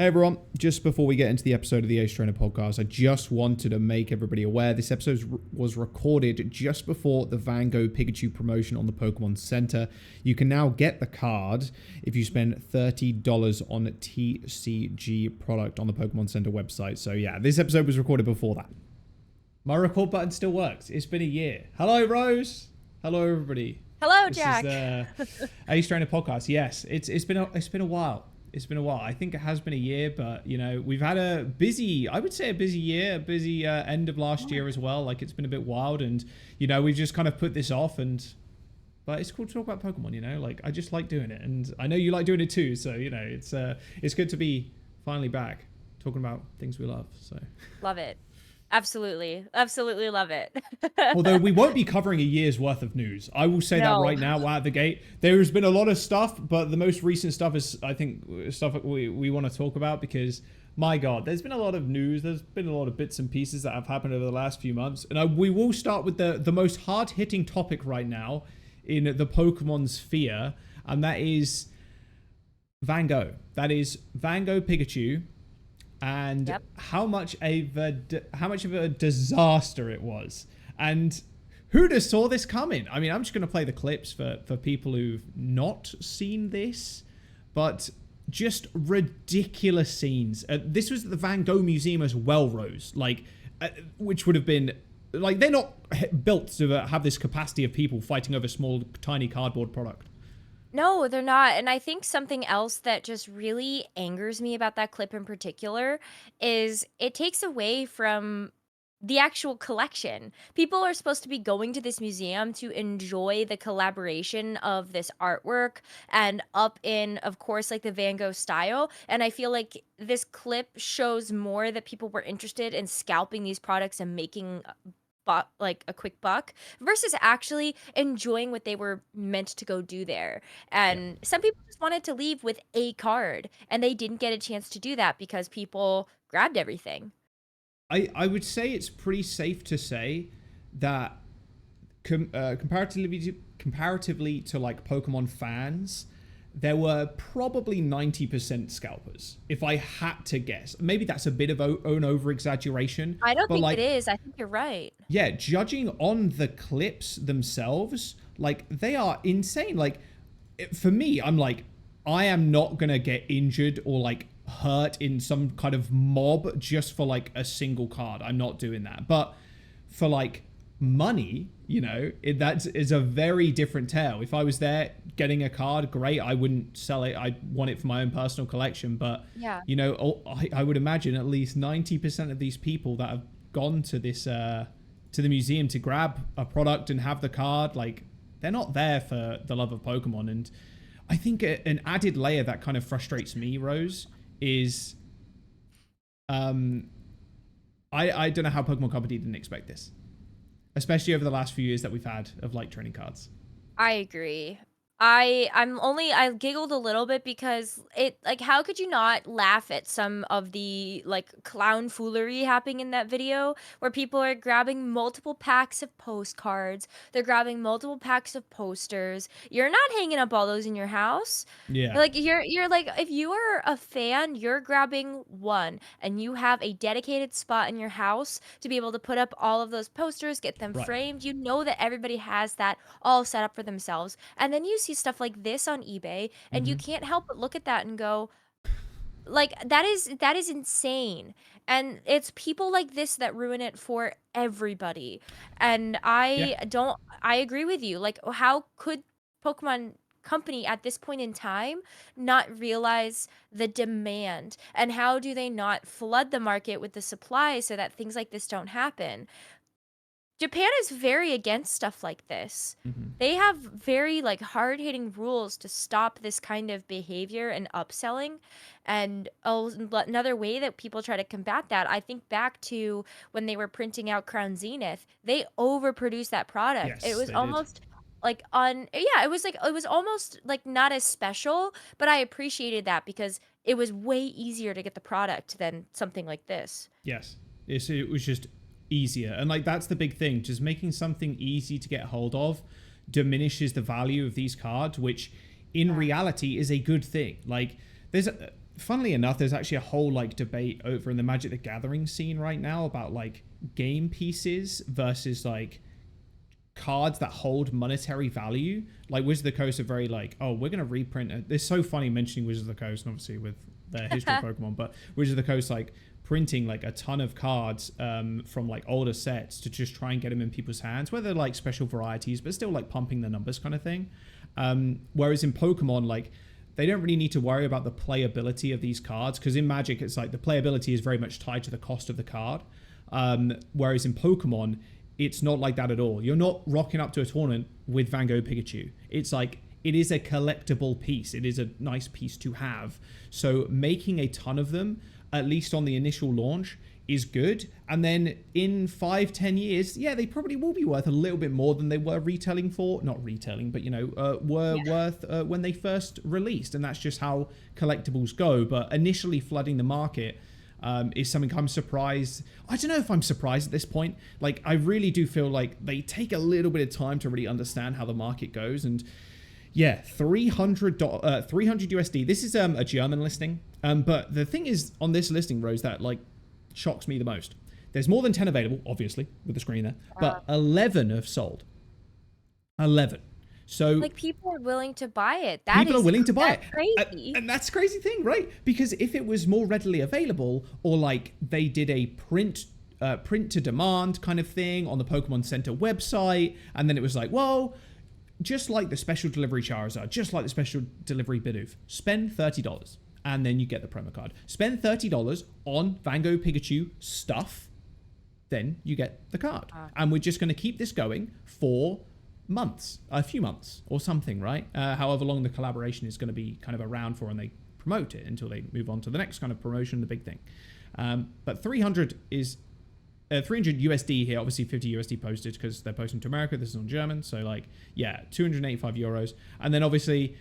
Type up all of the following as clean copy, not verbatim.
Hey everyone, just before we get into the episode of the Ace Trainer podcast, I just wanted to make everybody aware this episode was recorded just before the Gogh Pikachu promotion on the Pokemon Center. You can now get the card if you spend $30 on TCG product on the Pokemon Center website. So yeah, this episode was recorded before that. My record button still works. It's been a year. Hello, Rose. Hello, everybody. Hello, Jack. This is Ace Trainer podcast. Yes, it's been a while. It's been a while. I think it has been a year, but you know, we've had a busy year, a busy end of last year as well. Like it's been a bit wild, and you know, we've just kind of put this off. But it's cool to talk about Pokemon. You know, like I just like doing it, and I know you like doing it too. So you know, it's good to be finally back talking about things we love. So love it. Absolutely love it. Although we won't be covering a year's worth of news. I will say that right now out the gate. There's been a lot of stuff, but the most recent stuff is, I think, stuff that we want to talk about because, my God, there's been a lot of news. There's been a lot of bits and pieces that have happened over the last few months. And we will start with the most hard-hitting topic right now in the Pokemon sphere, and that is Gogh. That is Gogh Pikachu. And how much of a disaster it was. And who'd have saw this coming? I mean, I'm just going to play the clips for people who've not seen this, but just ridiculous scenes. This was at the Gogh Museum as well, Rose, like, which would have been, like, they're not built to have this capacity of people fighting over small, tiny cardboard product. No, they're not. And I think something else that just really angers me about that clip in particular is it takes away from the actual collection. People are supposed to be going to this museum to enjoy the collaboration of this artwork and up in, of course, like the Gogh style. And I feel like this clip shows more that people were interested in scalping these products and making like a quick buck versus actually enjoying what they were meant to go do there. And some people just wanted to leave with a card and they didn't get a chance to do that because people grabbed everything. I would say it's pretty safe to say that comparatively to like Pokemon fans, there were probably 90% scalpers, if I had to guess. Maybe that's a bit of own over-exaggeration. I don't think it is. I think you're right. Yeah, judging on the clips themselves, like, they are insane. Like, for me, I'm like, I am not going to get injured or, like, hurt in some kind of mob just for, like, a single card. I'm not doing that. But for, like, money, you know, that is a very different tale. If I was there getting a card, great, I wouldn't sell it. I want it for my own personal collection. But you know, I would imagine at least 90% of these people that have gone to this to the museum to grab a product and have the card, like, they're not there for the love of Pokemon. And I think an added layer that kind of frustrates me, Rose, is I don't know how Pokemon Company didn't expect this. Especially over the last few years that we've had of like training cards. I agree. I giggled a little bit because it, like, how could you not laugh at some of the like clown foolery happening in that video where people are grabbing multiple packs of postcards, they're grabbing multiple packs of posters. You're not hanging up all those in your house. Yeah. Like you're like, if you are a fan, you're grabbing one and you have a dedicated spot in your house to be able to put up all of those posters, get them framed. You know that everybody has that all set up for themselves. And then you see stuff like this on eBay and you can't help but look at that and go, like, that is insane. And it's people like this that ruin it for everybody. And I agree with you. Like, how could Pokemon Company at this point in time not realize the demand, and how do they not flood the market with the supply so that things like this don't happen? Japan is very against stuff like this. They have very, like, hard-hitting rules to stop this kind of behavior and upselling. And another way that people try to combat that, I think back to when they were printing out Crown Zenith, they overproduced that product. Yes, it was almost like it was almost like not as special, but I appreciated that because it was way easier to get the product than something like this. Yes. It was just easier. And like, that's the big thing. Just making something easy to get hold of diminishes the value of these cards, which in reality is a good thing. Like, there's funnily enough, there's actually a whole like debate over in the Magic the Gathering scene right now about like game pieces versus like cards that hold monetary value. Like Wizard of the Coast are very like, oh, we're gonna reprint it. It's so funny mentioning Wizard of the Coast, and obviously with their history of Pokemon, but Wizard of the Coast like printing like a ton of cards from like older sets to just try and get them in people's hands, whether like special varieties, but still like pumping the numbers kind of thing. Whereas in Pokemon, like they don't really need to worry about the playability of these cards, because in Magic it's like the playability is very much tied to the cost of the card. Whereas in Pokemon, it's not like that at all. You're not rocking up to a tournament with Van Gogh Pikachu. It's like, it is a collectible piece. It is a nice piece to have. So making a ton of them, at least on the initial launch, is good. And then in 5-10 years, yeah, they probably will be worth a little bit more than they were retailing for. Not retailing, but, you know, were worth when they first released. And that's just how collectibles go. But initially flooding the market is something I'm surprised. I don't know if I'm surprised at this point. Like, I really do feel like they take a little bit of time to really understand how the market goes. And yeah, $300 USD. This is a German listing. But the thing is on this listing, Rose, that like shocks me the most. There's more than 10 available, obviously, with the screen there, but 11 have sold. 11. So like people are willing to buy it. People are willing to buy it. Crazy. And that's a crazy thing, right? Because if it was more readily available, or like they did a print to demand kind of thing on the Pokemon Center website, and then it was like, well, just like the special delivery Charizard, just like the special delivery Bidoof, spend $30 and then you get the promo card. Spend $30 on Van Gogh Pikachu stuff, then you get the card. And we're just going to keep this going for months, a few months or something, right? However long the collaboration is going to be kind of around for, and they promote it until they move on to the next kind of promotion, the big thing. But 300 is 300 USD here, obviously 50 USD postage because they're posting to America. This is on German, so like, yeah, 285 euros. And then obviously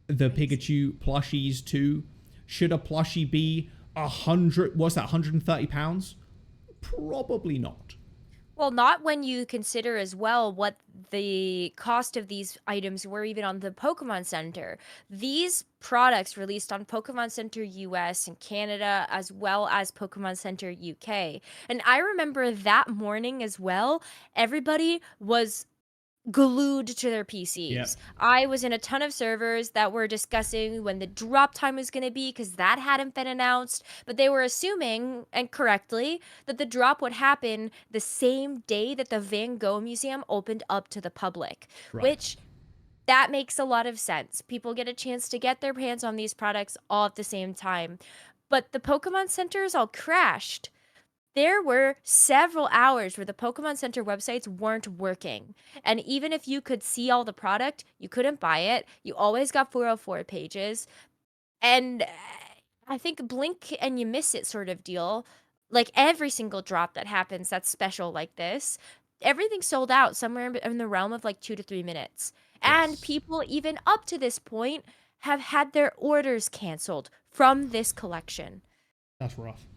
the Pikachu plushies too. Should a plushie be 100? What's that? 130 pounds? Probably not. Well, not when you consider as well what the cost of these items were even on the Pokemon Center. These products released on Pokemon Center US and Canada, as well as Pokemon Center UK. And I remember that morning as well, everybody was glued to their PCs. Yep. I was in a ton of servers that were discussing when the drop time was going to be, because that hadn't been announced, but they were assuming, and correctly, that the drop would happen the same day that the Van Gogh Museum opened up to the public, Right. which that makes a lot of sense. People get a chance to get their hands on these products all at the same time. But the Pokemon Centers all crashed. There were several hours where the Pokemon Center websites weren't working. And even if you could see all the product, you couldn't buy it. You always got 404 pages. And I think blink and you miss it sort of deal. Like every single drop that happens that's special like this, everything sold out somewhere in the realm of like 2 to 3 minutes. Yes. And people, even up to this point, have had their orders canceled from this collection. That's rough.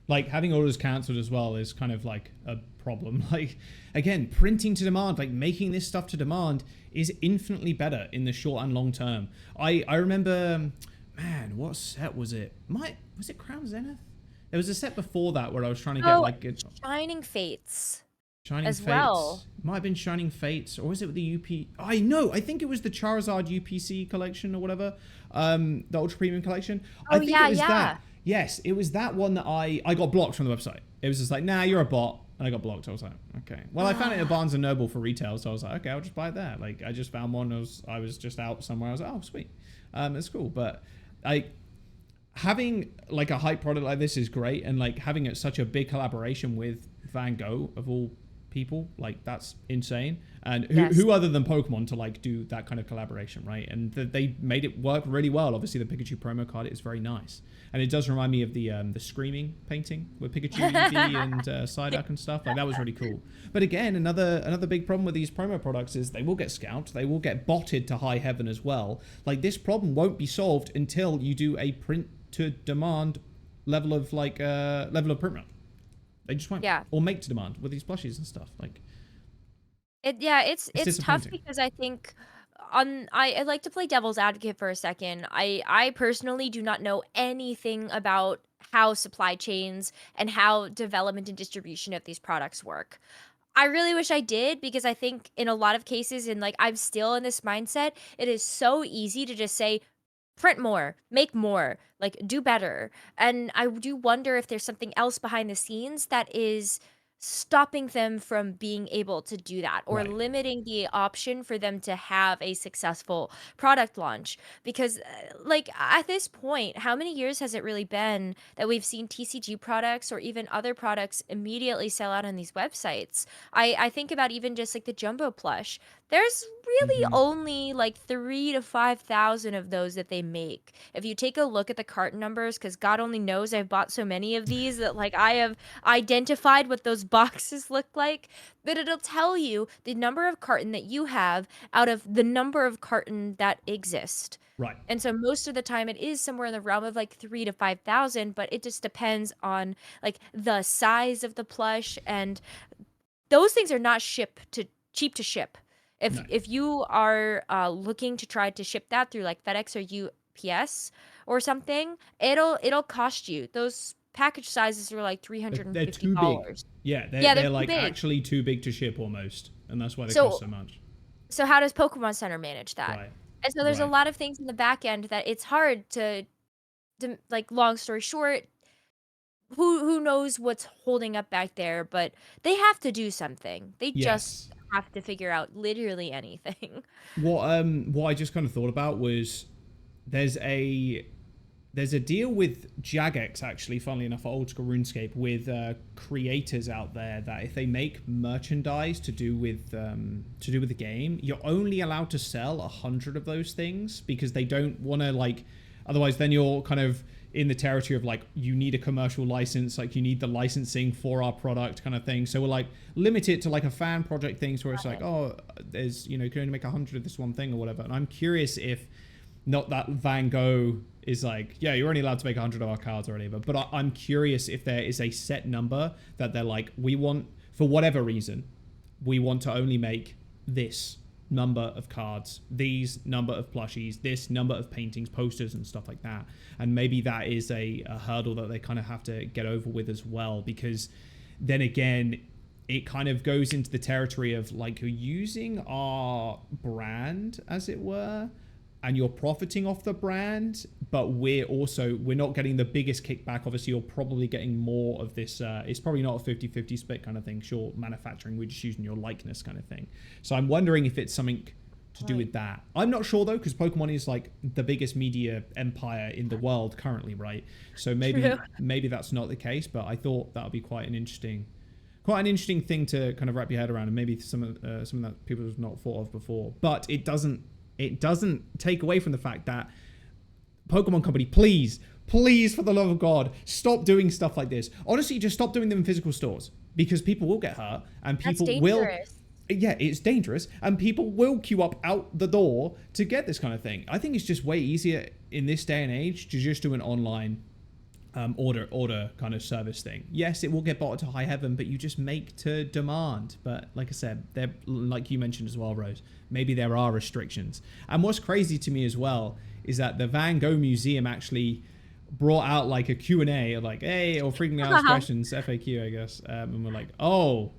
Like, having orders cancelled as well is kind of like a problem. Like, again, printing to demand, like making this stuff to demand is infinitely better in the short and long term. I remember, man, what set was it? Was it Crown Zenith? There was a set before that where I was trying to get like Shining Fates. Shining as Fates. well. Might have been Shining Fates, or was it the UP? I know. I think it was the Charizard UPC collection or whatever. The Ultra Premium collection. I think it was that. Yes, it was that one that I got blocked from the website. It was just like, nah, you're a bot. And I got blocked. I was like, okay. Well, I found it at Barnes & Noble for retail, so I was like, okay, I'll just buy it there. Like, I just found one. I was just out somewhere. I was like, oh, sweet. It's cool. But having like a hype product like this is great. And like having it such a big collaboration with Van Gogh of all people, like that's insane. And who other than Pokemon to like do that kind of collaboration, right? And they made it work really well. Obviously the Pikachu promo card is very nice, and it does remind me of the Screaming painting with Pikachu Eevee and Psyduck and stuff. Like that was really cool. But again, another big problem with these promo products is they will get scalped, they will get botted to high heaven as well. Like this problem won't be solved until you do a print to demand level of print run. They just won't. Yeah. Or make to demand with these plushies and stuff. Like it's tough because I think I like to play devil's advocate for a second. I personally do not know anything about how supply chains and how development and distribution of these products work. I really wish I did because I think in a lot of cases, and like I'm still in this mindset, it is so easy to just say, print more, make more, like do better. And I do wonder if there's something else behind the scenes that is stopping them from being able to do that or Right. limiting the option for them to have a successful product launch because like at this point how many years has it really been that we've seen TCG products or even other products immediately sell out on these websites? I think about even just like the jumbo plush. There's really Hmm. only like 3 to 5,000 of those that they make. If you take a look at the carton numbers, because God only knows I've bought so many of these that like I have identified what those boxes look like, but it'll tell you the number of carton that you have out of the number of carton that exist. Right. And so most of the time it is somewhere in the realm of like 3 to 5,000, but it just depends on like the size of the plush and those things are not ship to cheap to ship. No. If you are looking to try to ship that through like FedEx or UPS or something, it'll cost you. Those package sizes are like three hundred and They're fifty too big. dollars. Yeah, Yeah, they're they're too like big. actually too big to ship almost, and that's why they cost So so much. so how does Pokemon Center manage that? Right. And so there's a Right. lot of things in the back end that it's hard to like long story short, who knows what's holding up back there, but they have to do something. They just Yes. have to figure out literally anything. What I just kind of thought about was there's a there's a deal with Jagex actually, funnily enough, for old school RuneScape with creators out there that if they make merchandise to do with the game, you're only allowed to sell 100 of those things because they don't want to like. Otherwise, then you're kind of in the territory of like you need a commercial license, like you need the licensing for our product kind of thing. So we're like limit it to like a fan project things where it's like, oh, there's you can only make 100 of this one thing or whatever. And I'm curious if not that Van Gogh is like, yeah, you're only allowed to make 100 of our cards or whatever. But I'm curious if there is a set number that they're like, we want, for whatever reason, we want to only make this number of cards, these number of plushies, this number of paintings, posters, and stuff like that. And maybe that is a hurdle that they kind of have to get over with as well, because then again, it kind of goes into the territory of like you're using our brand, as it were, and you're profiting off the brand, but we're not getting the biggest kickback. Obviously, you're probably getting more of this. It's probably not a 50-50 split kind of thing. Sure, manufacturing, we're just using your likeness kind of thing. So I'm wondering if it's something to do with that. I'm not sure though, because Pokemon is like the biggest media empire in the world currently, right? So True. maybe that's not the case, but I thought that would be quite an interesting thing to kind of wrap your head around, and maybe something that people have not thought of before. But it doesn't take away from the fact that Pokemon Company, please, for the love of God, stop doing stuff like this. Honestly, just stop doing them in physical stores because people will get hurt and That's people will. dangerous. Yeah, it's dangerous and people will queue up out the door to get this kind of thing. I think it's just way easier in this day and age to just do an online order kind of service thing. Yes, it will get bought to high heaven, but you just make to demand. But like I said, they're like you mentioned as well, Rose. Maybe there are restrictions. And what's crazy to me as well is that the Van Gogh Museum actually brought out like a Q&A, like, hey, or freaking out questions, FAQ, I guess. And we're like, oh,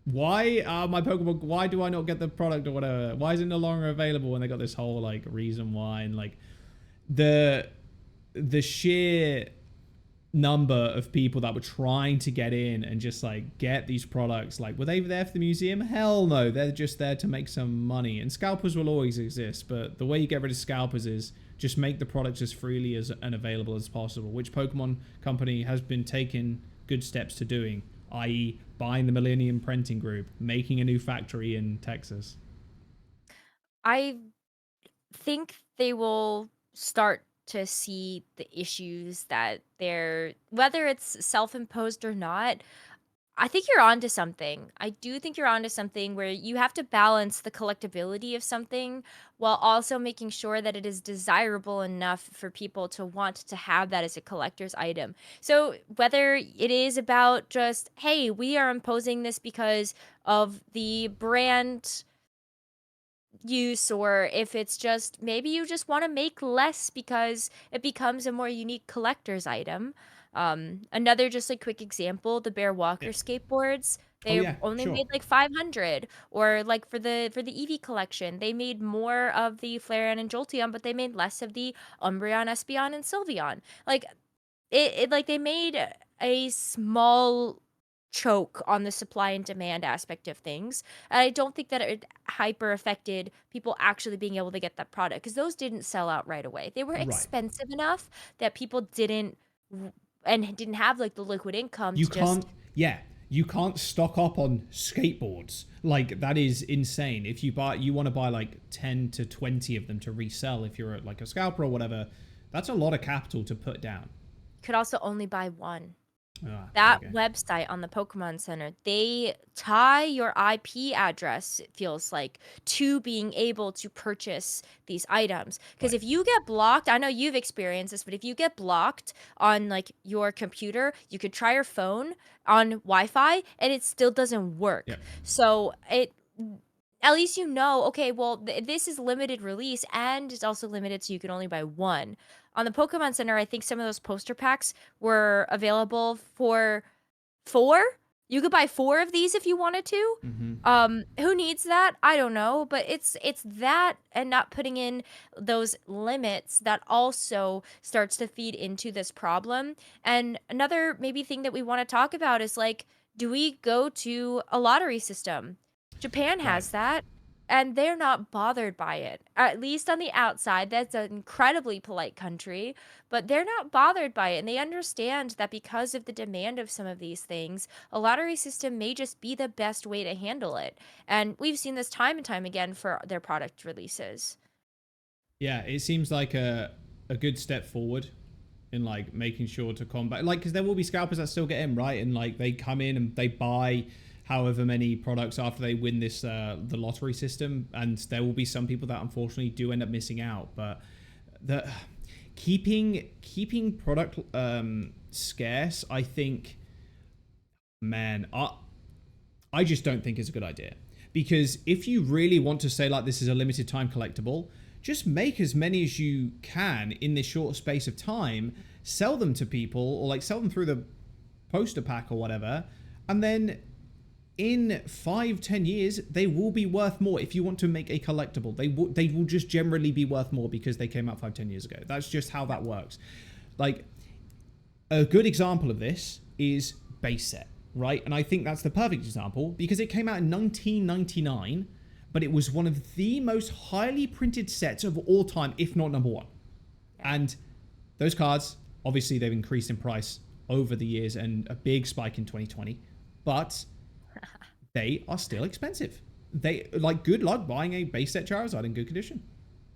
why my Pokemon? Why do I not get the product or whatever? Why is it no longer available? And they got this whole like reason why, and like the sheer number of people that were trying to get in and just like get these products, like were they there for the museum? Hell no, they're just there to make some money. And scalpers will always exist, but the way you get rid of scalpers is just make the products as freely as and available as possible, which Pokemon Company has been taking good steps to doing, i.e. buying the Millennium Printing Group, making a new factory in Texas. I think they will start to see the issues that they're whether it's self-imposed or not. I think you're onto something. I do think you're onto something where you have to balance the collectability of something while also making sure that it is desirable enough for people to want to have that as a collector's item. So, whether it is about just, hey, we are imposing this because of the brand use, or if it's just maybe you just want to make less because it becomes a more unique collector's item. Another just like quick example, the Bear Walker Yeah. skateboards. Oh They yeah, only sure. made like 500, or like for the Eevee collection, they made more of the Flareon and Jolteon, but they made less of the Umbreon, Espeon, and Sylveon. Like like they made a small choke on the supply and demand aspect of things. And I don't think that it hyper affected people actually being able to get that product, because those didn't sell out right away. They were Right. expensive enough that people didn't and didn't have like the liquid income You to can't, just. yeah, you can't stock up on skateboards. Like that is insane. If you want to buy like 10 to 20 of them to resell if you're like a scalper or whatever, that's a lot of capital to put down. Could also only buy one. There you That go. website on the Pokemon Center, they tie your IP address, it feels like, to being able to purchase these items. Because Right. if you get blocked, I know you've experienced this, but if you get blocked on like your computer, you could try your phone on Wi-Fi and it still doesn't work. Yep. So it at least you know, okay, well, this is limited release and it's also limited, so you can only buy one. On the Pokemon Center, I think some of those poster packs were available for four. You could buy four of these if you wanted to. Mm-hmm. Who needs that? I don't know, but it's that and not putting in those limits that also starts to feed into this problem. And another maybe thing that we want to talk about is like, do we go to a lottery system? Japan Right. has that, and they're not bothered by it. At least on the outside, that's an incredibly polite country, but they're not bothered by it. And they understand that because of the demand of some of these things, a lottery system may just be the best way to handle it. And we've seen this time and time again for their product releases. Yeah, it seems like a good step forward in like making sure to combat, like, because there will be scalpers that still get in, right, and like they come in and they buy however many products after they win this the lottery system, and there will be some people that unfortunately do end up missing out. But the keeping product scarce, I think, man, I just don't think is a good idea. Because if you really want to say like this is a limited time collectible, just make as many as you can in this short space of time, sell them to people, or like sell them through the poster pack or whatever, and then in 5-10 years they will be worth more. If you want to make a collectible, they will just generally be worth more because they came out 5-10 years ago. That's just how that works. Like, a good example of this is Base Set, right? And I think that's the perfect example because it came out in 1999, but it was one of the most highly printed sets of all time, if not number one. And those cards, obviously, they've increased in price over the years and a big spike in 2020, but they are still expensive. They, like, good luck buying a base set Charizard in good condition,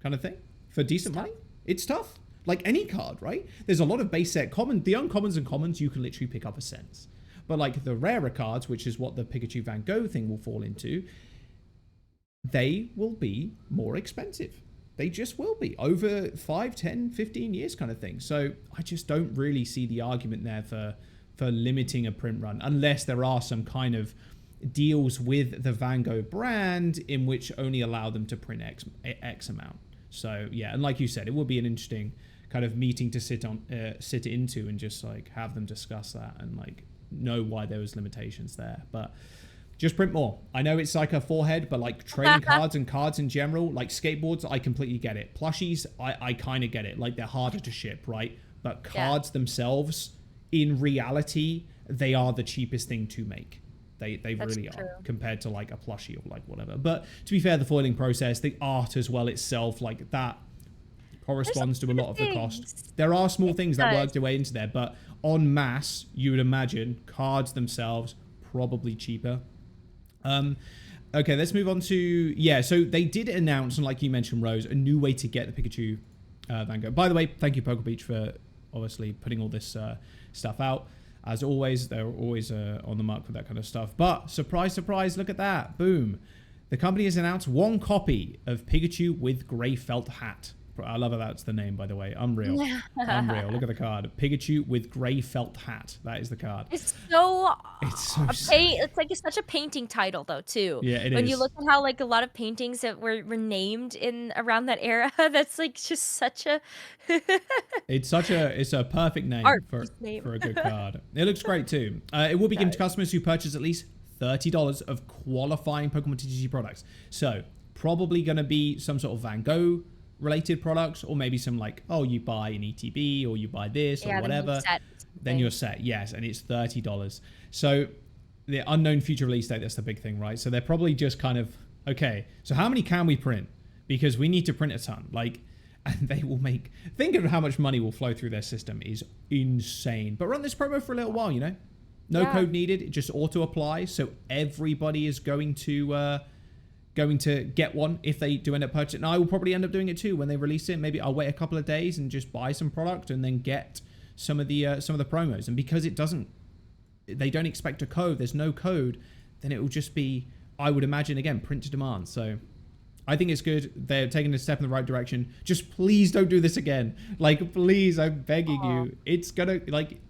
kind of thing, for decent money. It's tough. Like any card, right? There's a lot of base set common. The uncommons and commons you can literally pick up a cents. But like the rarer cards, which is what the Pikachu Van Gogh thing will fall into, they will be more expensive. They just will be over 5, 10, 15 years kind of thing. So I just don't really see the argument there for limiting a print run unless there are some kind of deals with the Van Gogh brand in which only allow them to print X amount. So yeah, and like you said, it will be an interesting kind of meeting to sit into and just like have them discuss that and like know why there was limitations there. But just print more. I know it's like a forehead, but like trading cards and cards in general, like skateboards, I completely get it. Plushies, I kind of get it. Like they're harder to ship, right? But cards themselves, in reality, they are the cheapest thing to make. They That's really true. are compared to like a plushie or like whatever. But to be fair, the foiling process, the art as well itself, like that corresponds to a lot of the cost. There are small things that work their way into there, but en masse, you would imagine cards themselves probably cheaper. Okay, let's move on to, yeah, so they did announce, and like you mentioned, Rose, a new way to get the Pikachu Van Gogh. By the way, thank you, Poke Beach, for obviously putting all this stuff out. As always, they're always on the mark with that kind of stuff. But surprise, surprise, look at that. Boom. The company has announced one copy of Pikachu with grey felt hat. I love how that's the name, by the way. Unreal. Unreal. Look at the card. Pikachu with grey felt hat. That is the card. It's so It's so a silly. it's like it's such a painting title though too. Yeah, it When you look is. at how like a lot of paintings that were named in around that era, that's like just such a It's a perfect name art piece name. for a good card. It looks great too. It will be given to customers who purchase at least $30 of qualifying Pokemon TCG products. So probably going to be some sort of Van Gogh related products, or maybe some like, oh, you buy an ETB or you buy this or Yeah, then whatever, then thing. you're set. Yes, and it's $30. So the unknown future release date, that's the big thing, right? So they're probably just kind of, okay, so how many can we print? Because we need to print a ton. Like, and they will make, think of how much money will flow through their system is insane. But run this promo for a little while, you know? No code needed. It just auto applies. So everybody is going to get one if they do end up purchasing. And I will probably end up doing it too when they release it. Maybe I'll wait a couple of days and just buy some product and then get some of the promos. And because they don't expect a code, there's no code, then it will just be, I would imagine, again, print to demand. So I think it's good. They're taking a step in the right direction. Just please don't do this again. Like, please, I'm begging you. It's gonna, like,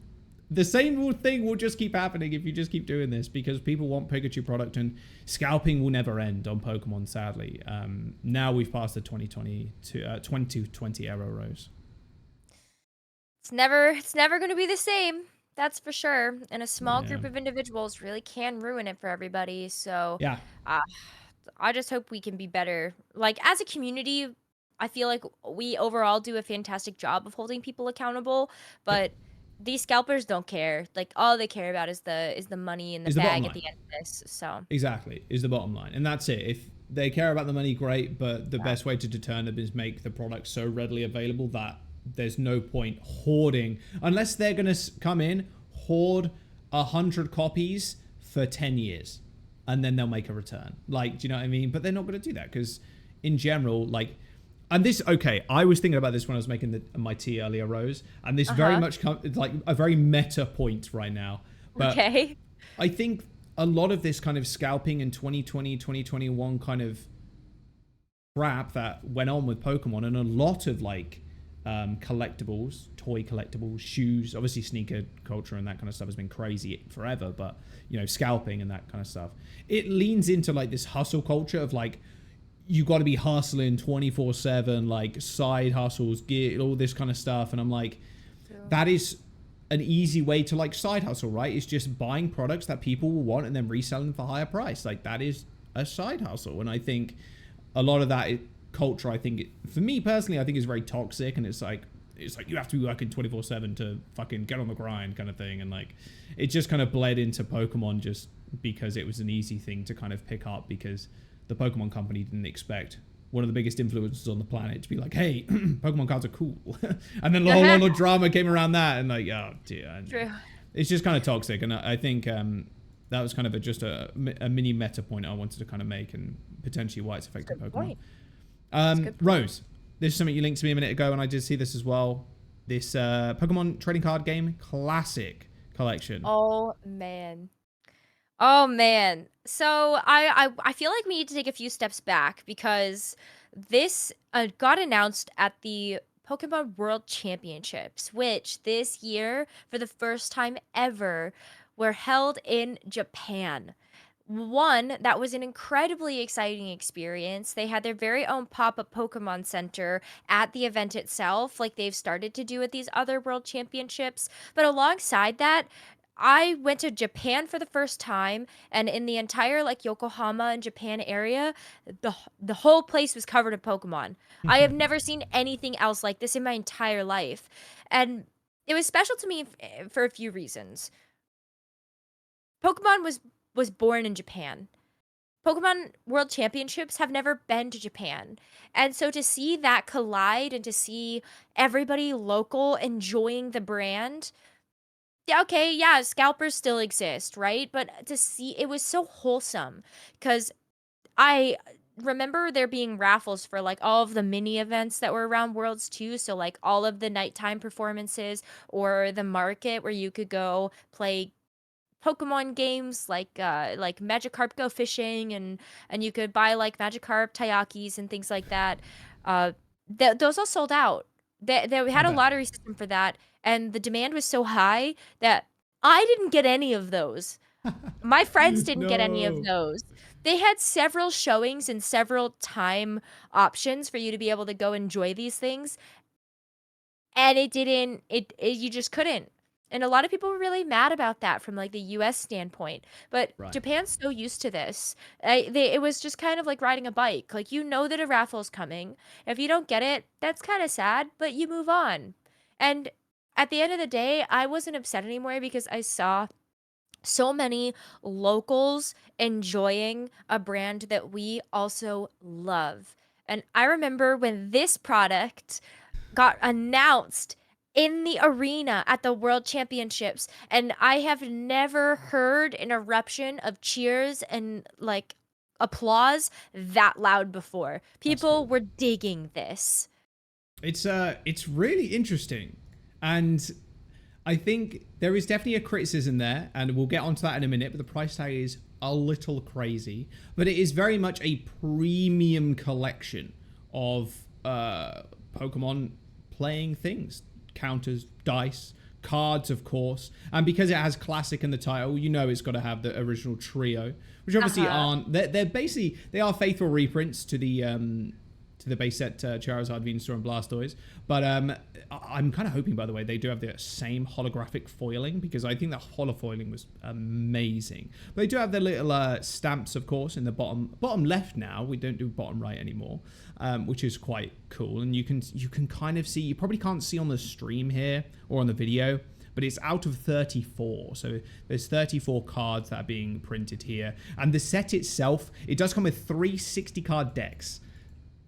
the same thing will just keep happening if you just keep doing this, because people want Pikachu product, and scalping will never end on Pokemon, sadly. Now we've passed the 2020 era, Rose. It's never going to be the same. That's for sure. And a small group of individuals really can ruin it for everybody. So, yeah. I just hope we can be better. Like, as a community, I feel like we overall do a fantastic job of holding people accountable, but these scalpers don't care. Like, all they care about is the money in the bag at the end of this. So exactly, is the bottom line, and that's it. If they care about the money, great, but the best way to deter them is make the product so readily available that there's no point hoarding, unless they're gonna come in, hoard 100 copies for 10 years and then they'll make a return. Like, do you know what I mean? But they're not going to do that, because in general, like, and this, okay, I was thinking about this when I was making my tea earlier, Rose, and this very much it's like a very meta point right now. But I think a lot of this kind of scalping in 2020, 2021 kind of crap that went on with Pokemon, and a lot of like collectibles, toy collectibles, shoes, obviously sneaker culture and that kind of stuff has been crazy forever, but you know, scalping and that kind of stuff, it leans into like this hustle culture of like, you got to be hustling 24/7, like side hustles, gear, all this kind of stuff. And I'm like, that is an easy way to like side hustle, right? It's just buying products that people will want and then reselling for a higher price. Like, that is a side hustle. And I think a lot of that culture, I think, for me personally, I think is very toxic. And it's like you have to be working 24/7 to fucking get on the grind kind of thing. And like, it just kind of bled into Pokemon just because it was an easy thing to kind of pick up, because the Pokemon company didn't expect one of the biggest influencers on the planet to be like, hey, Pokemon cards are cool. And then a whole lot of drama came around that, and like, oh dear. True. It's just kind of toxic. And I think that was kind of just a mini meta point I wanted to kind of make, and potentially why it's affected Pokemon. Rose, this is something you linked to me a minute ago, and I did see this as well. This Pokemon trading card game classic collection. Oh man. Oh man. So I feel like we need to take a few steps back, because this got announced at the Pokemon World Championships, which this year, for the first time ever, were held in Japan. One, that was an incredibly exciting experience. They had their very own pop-up Pokemon Center at the event itself, like they've started to do at these other World Championships. But alongside that, I went to Japan for the first time, and in the entire like Yokohama and Japan area, the whole place was covered in Pokemon. I have never seen anything else like this in my entire life. And it was special to me for a few reasons. Pokemon was born in Japan. Pokemon World Championships have never been to Japan. And so to see that collide and to see everybody local enjoying the brand, yeah, okay, yeah, scalpers still exist, right? But to see, it was so wholesome, because I remember there being raffles for like all of the mini events that were around Worlds too. So like all of the nighttime performances, or the market where you could go play Pokemon games like Magikarp Go Fishing, and you could buy like Magikarp Taiyakis and things like that. those all sold out. They I had a bet. lottery system for that, and the demand was so high that I didn't get any of those. My friends didn't get any of No. those. They had several showings and several time options for you to be able to go enjoy these things, and it didn't you just couldn't. And a lot of people were really mad about that from, like, the US standpoint, but Right. Japan's so used to this. It was just kind of like riding a bike, like, you know that a raffle's coming. If you don't get it, that's kinda sad, but you move on. And at the end of the day, I wasn't upset anymore because I saw so many locals enjoying a brand that we also love. And I remember when this product got announced in the arena at the World Championships, and I have never heard an eruption of cheers and like applause that loud before. That's People cool. were digging this. It's really interesting, and I think there is definitely a criticism there, and we'll get onto that in a minute. But the price tag is a little crazy, but it is very much a premium collection of Pokemon playing things, counters, dice, cards, of course, and because it has classic in the title, you know it's got to have the original trio, which obviously Uh-huh. aren't. They're basically they are faithful reprints to the base set Charizard, Venusaur, and Blastoise. But I'm kind of hoping, by the way, they do have the same holographic foiling because I think the holofoiling was amazing. But they do have their little stamps, of course, in the bottom left now. We don't do bottom right anymore, which is quite cool. And you can kind of see. You probably can't see on the stream here or on the video, but it's out of 34. So there's 34 cards that are being printed here. And the set itself, it does come with 3 60-card decks.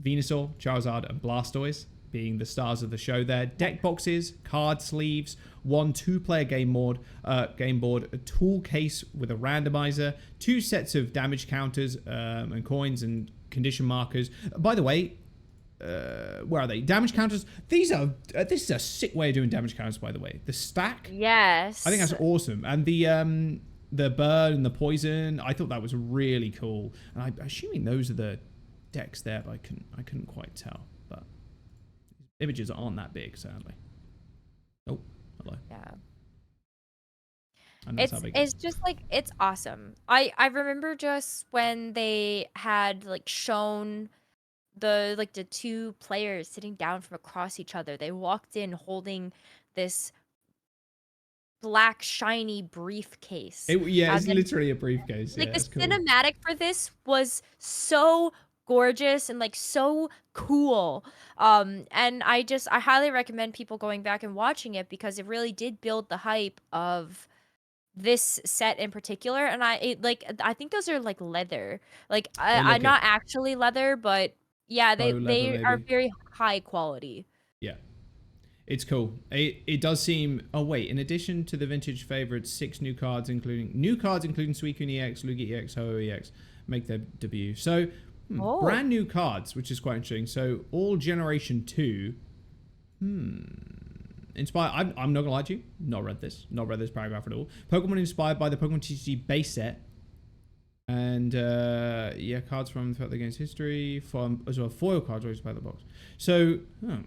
Venusaur, Charizard, and Blastoise being the stars of the show there. Deck boxes, card sleeves, 1 2-player game board, a tool case with a randomizer, 2 sets of damage counters and coins and condition markers. By the way, where are they? Damage counters. This is a sick way of doing damage counters, by the way. The stack. I think Yes. that's awesome. And the burn and the poison, I thought that was really cool. And I'm assuming those are the decks there, but I couldn't quite tell. But images aren't that big, sadly. Oh, hello. Yeah. And that's how big it It's is. just like it's awesome. I remember just when they had like shown the 2 players sitting down from across each other. They walked in holding this black shiny briefcase. Yeah, it's And then literally a briefcase. Yeah, like the it's cool. cinematic for this was so gorgeous and like so cool. And I highly recommend people going back and watching it because it really did build the hype of this set in particular. And I think those are like leather. Like They I look not it. actually leather, but yeah, they Faux leather, they are maybe. very high quality. Yeah. It's cool. It does seem. Oh wait! In addition to the vintage favorites, 6 new cards including Suicune EX, Lugia EX, Ho-Oh EX make their debut. So Oh. brand new cards, which is quite interesting. So all Generation 2. Inspired. I'm not gonna lie to you. Not read this paragraph at all. Pokemon inspired by the Pokemon TCG base set. And yeah, cards from throughout the game's history, as well foil cards raised by the box. So,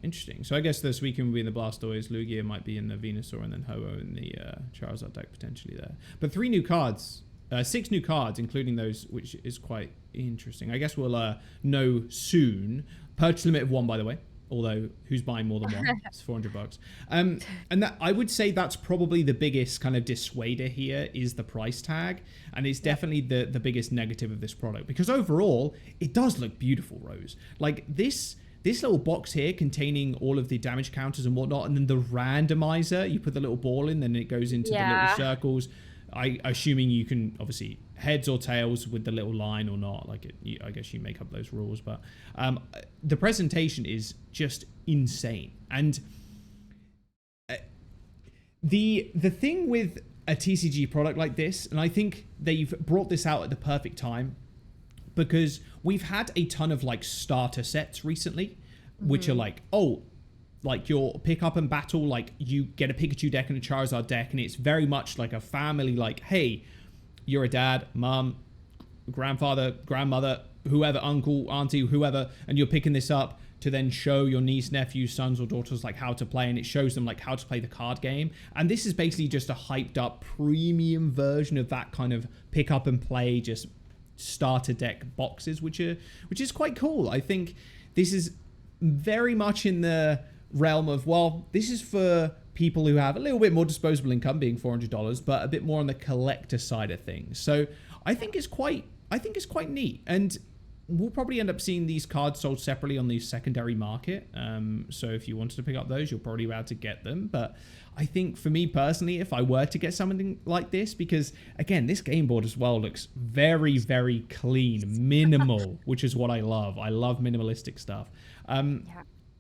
interesting. So I guess this weekend will be in the Blastoise, Lugia might be in the Venusaur, and then Ho-Oh in the Charizard deck potentially there. But 3 new cards, 6 new cards, including those, which is quite interesting. I guess we'll know soon. Purchase limit of 1, by the way. Although, who's buying more than 1? It's $400. And that I would say that's probably the biggest kind of dissuader here is the price tag, and it's definitely the biggest negative of this product because overall it does look beautiful, Rose. Like this little box here containing all of the damage counters and whatnot, and then the randomizer. You put the little ball in, then it goes into the little Yeah. circles. Assuming you can obviously heads or tails with the little line or not. I guess you make up those rules, but the presentation is just insane. And the thing with a TCG product like this, and I think they've brought this out at the perfect time because we've had a ton of like starter sets recently, which are like, oh, like your pick up and battle, like you get a Pikachu deck and a Charizard deck, and it's very much like a family, like, hey, you're a dad, mum, grandfather, grandmother, whoever, uncle, auntie, whoever, and you're picking this up. to then show your niece, nephews, sons, or daughters like how to play, and it shows them like how to play the card game. And this is basically just a hyped up premium version of that kind of pick up and play, just starter deck boxes, which is quite cool. I think this is very much in the realm of, well, this is for people who have a little bit more disposable income, being $400, but a bit more on the collector side of things. So I think it's quite neat, and we'll probably end up seeing these cards sold separately on the secondary market. So if you wanted to pick up those, you'll probably be able to get them. But I think for me personally, if I were to get something like this, because again, this game board as well looks very, very clean, minimal, which is what I love. I love minimalistic stuff.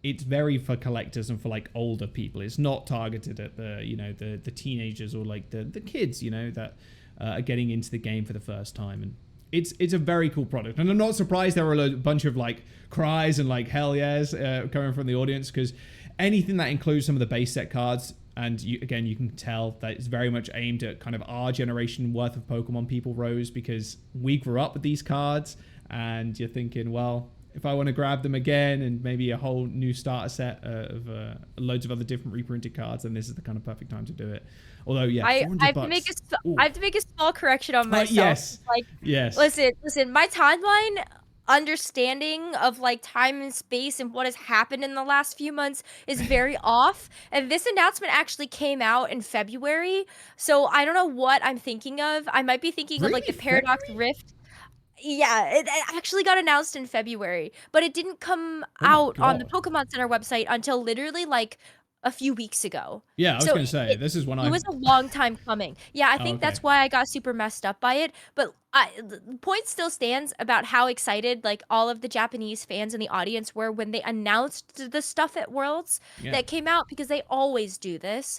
It's very for collectors and for like older people. It's not targeted at the teenagers or like the kids, that are getting into the game for the first time. And it's a very cool product. And I'm not surprised there were a bunch of like cries and like hell yes coming from the audience, because anything that includes some of the base set cards, and you can tell that it's very much aimed at kind of our generation worth of Pokemon people, Rose, because we grew up with these cards, and you're thinking, well, if I want to grab them again and maybe a whole new starter set of loads of other different reprinted cards, then this is the kind of perfect time to do it. Although, yeah, I have $400. I have to make a small correction on myself. Yes. Like, yes. Listen, my timeline understanding of like time and space and what has happened in the last few months is very off. And this announcement actually came out in February. So I don't know what I'm thinking of. I might be thinking of like the Paradox Rift. Yeah, it actually got announced in February, but it didn't come out on the Pokemon Center website until literally like a few weeks ago. Yeah, I was going to say, this is when it was a long time coming. Yeah, I think that's why I got super messed up by it. But the point still stands about how excited like all of the Japanese fans in the audience were when they announced the stuff at Worlds that came out, because they always do this.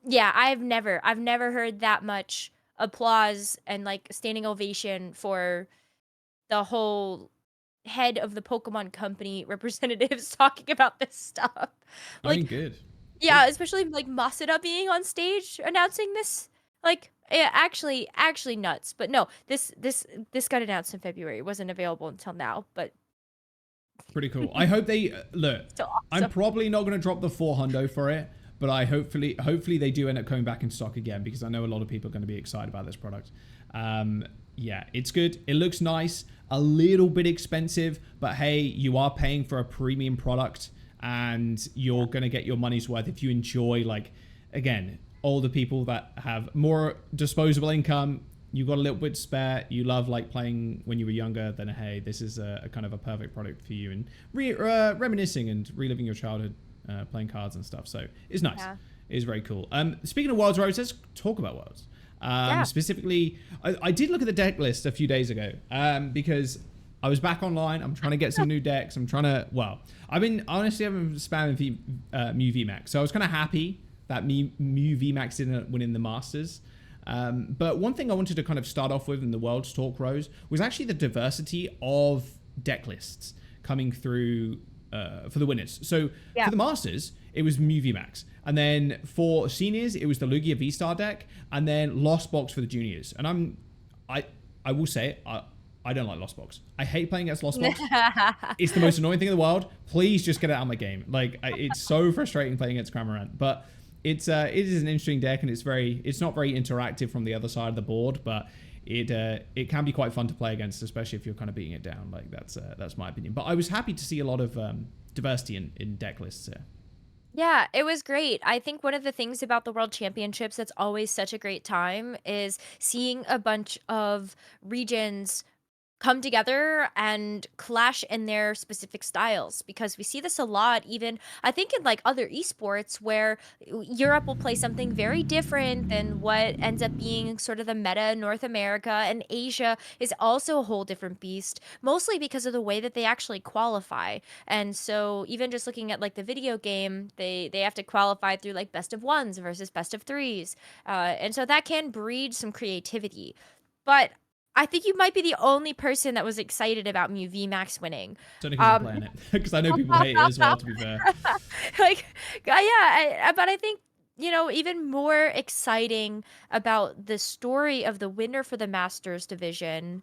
Yeah, I've never heard that much applause and like standing ovation for the whole head of the Pokemon company representatives talking about this stuff. Like, good. Yeah, especially like Masada being on stage announcing this. Like, yeah, actually nuts. But no, this got announced in February. It wasn't available until now, but pretty cool. I hope they look. So awesome. I'm probably not going to drop the 400 for it, but I hopefully they do end up coming back in stock again, because I know a lot of people are going to be excited about this product. Yeah, it's good. It looks nice. A little bit expensive, but hey, you are paying for a premium product, and you're going to get your money's worth if you enjoy, like, again, older people that have more disposable income. You've got a little bit spare. You love like playing when you were younger. Then hey, this is a kind of a perfect product for you, and reminiscing and reliving your childhood. Playing cards and stuff, so it's nice. It is very cool. Speaking of Worlds, Rose, let's talk about Worlds. Specifically, I did look at the deck list a few days ago because I was back online. I'm trying to get some new decks. I'm trying to, well, I've been spamming Mew VMAX, so I was kind of happy that Mew VMAX didn't win in the Masters. But one thing I wanted to kind of start off with in the Worlds talk, Rose, was actually the diversity of deck lists coming through for the winners. So for the Masters, it was Mew VMAX. And then for seniors, it was the Lugia V-Star deck. And then Lost Box for the juniors. And I will say, I don't like Lost Box. I hate playing against Lost Box. It's the most annoying thing in the world. Please just get it out of my game. Like, it's so frustrating playing against Cramorant. But it is an interesting deck, and it's not very interactive from the other side of the board, but it can be quite fun to play against, especially if you're kind of beating it down. Like, that's my opinion. But I was happy to see a lot of diversity in deck lists here. Yeah, it was great. I think one of the things about the World Championships that's always such a great time is seeing a bunch of regions come together and clash in their specific styles, because we see this a lot, even I think in like other esports, where Europe will play something very different than what ends up being sort of the meta in North America, and Asia is also a whole different beast, mostly because of the way that they actually qualify. And so even just looking at like the video game, they have to qualify through like best of ones versus best of threes, and so that can breed some creativity. But I think you might be the only person that was excited about Mew VMAX winning. It's only because I'm playing it. Because I know people hate it as well, to be fair. Like, yeah, but I think, even more exciting about the story of the winner for the Masters division,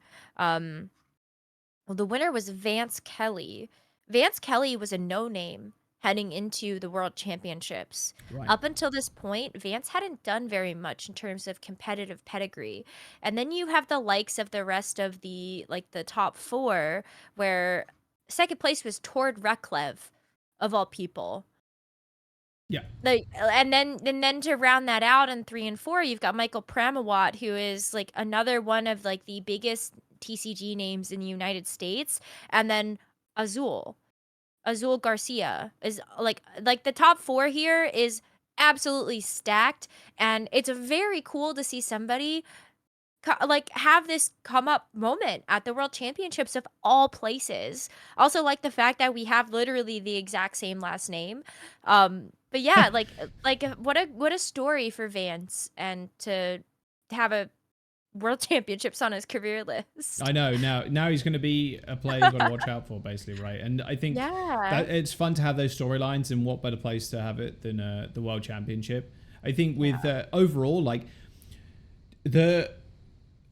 Well, the winner was Vance Kelly. Vance Kelly was a no-name heading into the World Championships. Right. Up until this point, Vance hadn't done very much in terms of competitive pedigree. And then you have the likes of the rest of the top four, where second place was Tord Reklev, of all people. Yeah. And then to round that out in 3 and 4, you've got Michael Pramawat, who is like another one of like the biggest TCG names in the United States, and then Azul. Azul Garcia is like the top four here is absolutely stacked, and it's very cool to see somebody like have this come up moment at the World Championships of all places. Also like the fact that we have literally the exact same last name. But yeah, what a story for Vance, and to have a World Championships on his career list. I know. Now he's going to be a player you've got to watch out for, basically, right? And I think Yeah. that it's fun to have those storylines, and what better place to have it than the World Championship? I think with overall, like the,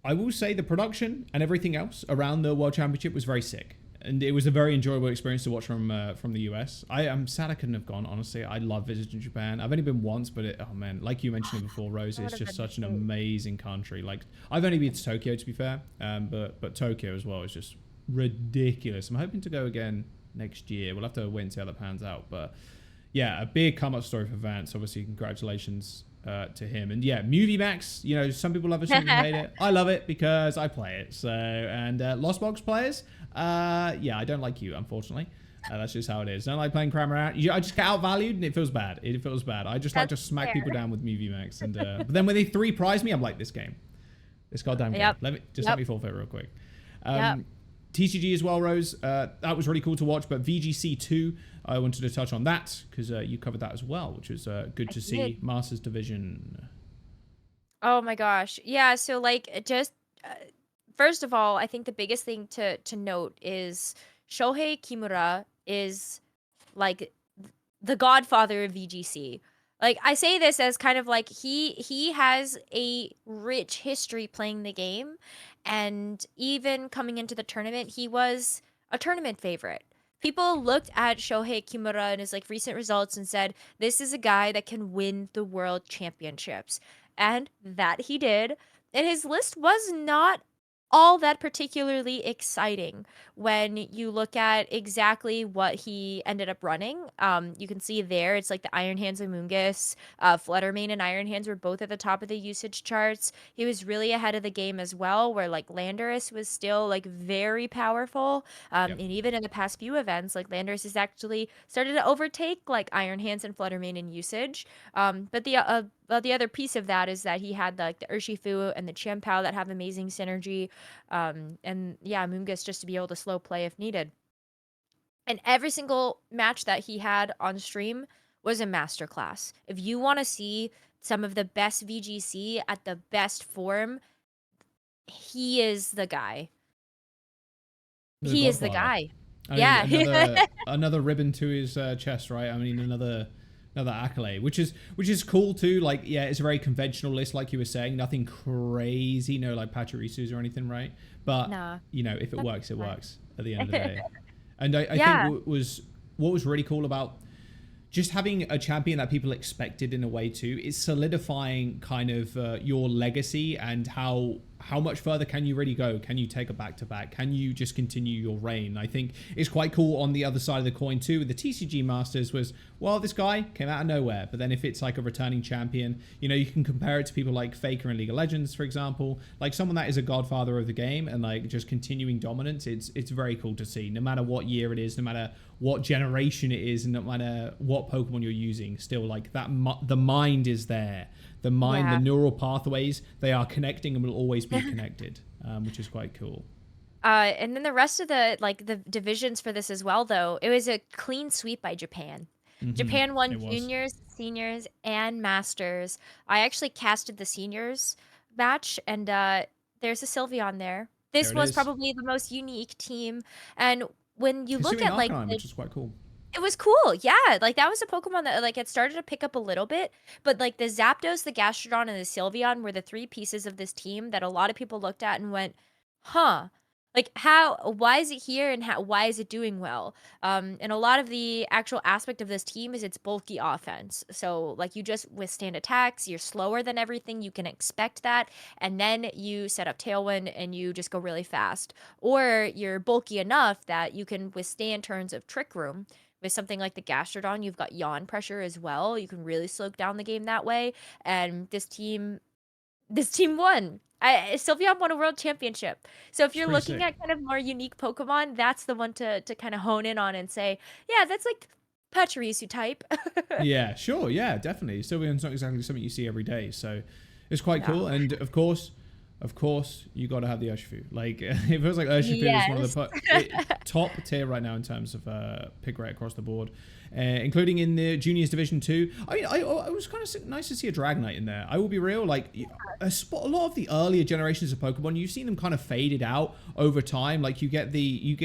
I will say the production and everything else around the World Championship was very sick, and it was a very enjoyable experience to watch from the US. I am sad I couldn't have gone. Honestly, I love visiting Japan. I've only been once, but oh man, like you mentioned it before, Rose, That would it's have just been such an great. amazing country. Like I've only been to Tokyo, to be fair, but Tokyo as well is just ridiculous. I'm hoping to go again next year. We'll have to wait and see how that pans out, but yeah, a big come up story for Vance. Obviously, congratulations to him. And yeah, Movie Max, you know, some people love it, some people hate it. I love it because I play it. So, and Lost Box players, yeah, I don't like you, unfortunately. That's just how it is. I don't like playing Crammer out. I just get outvalued and it feels bad. It feels bad. I just like That's to smack fair. people down with Movie Max. And but then when they three prize me, I'm like, this game. This goddamn game. Yep. Let me forfeit real quick. Yep. TCG as well, Rose. That was really cool to watch. But VGC 2, I wanted to touch on that because you covered that as well, which was good to see. did. Masters Division. Oh my gosh. Yeah, so like just first of all, I think the biggest thing to note is Shohei Kimura is like the godfather of VGC. Like I say this as kind of like he has a rich history playing the game, and even coming into the tournament, he was a tournament favorite. People looked at Shohei Kimura and his like recent results and said, "This is a guy that can win the world championships." And that he did. And his list was not all that particularly exciting when you look at exactly what he ended up running. You can see there, it's like the Iron Hands and Moongus, Fluttermane and Iron Hands were both at the top of the usage charts. He was really ahead of the game as well, where like Landorus was still like very powerful. Yep. And even in the past few events, like Landorus has actually started to overtake like Iron Hands and Fluttermane in usage. But the other piece of that is that he had like the Urshifu and the Chien-Pao that have amazing synergy. And yeah, Moongus just to be able to slow play if needed. And every single match that he had on stream was a masterclass. If you want to see some of the best VGC at the best form, he is the guy. The He is the Godfather. guy. I mean, Yeah. another ribbon to his chest, right? I mean, another accolade, which is cool too. Like, yeah, it's a very conventional list, like you were saying, nothing crazy, no like Pachirisus or anything, right? But Nah. you know, if it That's works, it fine. works at the end of the day. And I think Yeah. what was really cool about just having a champion that people expected in a way too is solidifying kind of your legacy, and how much further can you really go? Can you take a back-to-back? Can you just continue your reign? I think it's quite cool on the other side of the coin too with the TCG Masters was, well, this guy came out of nowhere. But then if it's like a returning champion, you know, you can compare it to people like Faker in League of Legends, for example, like someone that is a godfather of the game and like just continuing dominance. It's very cool to see, no matter what year it is, no matter what generation it is, and no matter what Pokemon you're using, still like that the mind is there. The mind, Yeah. the neural pathways, they are connecting and will always be connected, which is quite cool. And then the rest of the divisions for this as well, though, it was a clean sweep by Japan. Japan won It was. juniors, seniors, and masters. I actually casted the seniors match, and there's a Sylveon there. There This it was is. probably the most unique team, and when you look Hisuian at like Arcanine, which is quite cool. it was cool, yeah. Like that was a Pokemon that like it started to pick up a little bit, but like the Zapdos, the Gastrodon, and the Sylveon were the three pieces of this team that a lot of people looked at and went, "Huh." Like, why is it here and why is it doing well? And a lot of the actual aspect of this team is its bulky offense. So, like, you just withstand attacks, you're slower than everything, you can expect that, and then you set up Tailwind and you just go really fast. Or you're bulky enough that you can withstand turns of Trick Room. With something like the Gastrodon, you've got yawn pressure as well. You can really slow down the game that way. And this team won. Sylveon won a world championship. So if It's you're pretty looking sick. at kind of more unique Pokemon, that's the one to kind of hone in on and say, yeah, that's like Pachirisu type. Yeah, sure. Yeah, definitely. Sylveon's not exactly something you see every day, so it's quite Yeah. cool. And of course, you got to have the Urshifu. Like, it feels like Urshifu is one of Yes. the top tier right now in terms of pick rate across the board, including in the juniors division 2. I mean, it was kind of nice to see a Dragonite in there. I will be real. Like, a lot of the earlier generations of Pokemon, you've seen them kind of faded out over time. Like, you get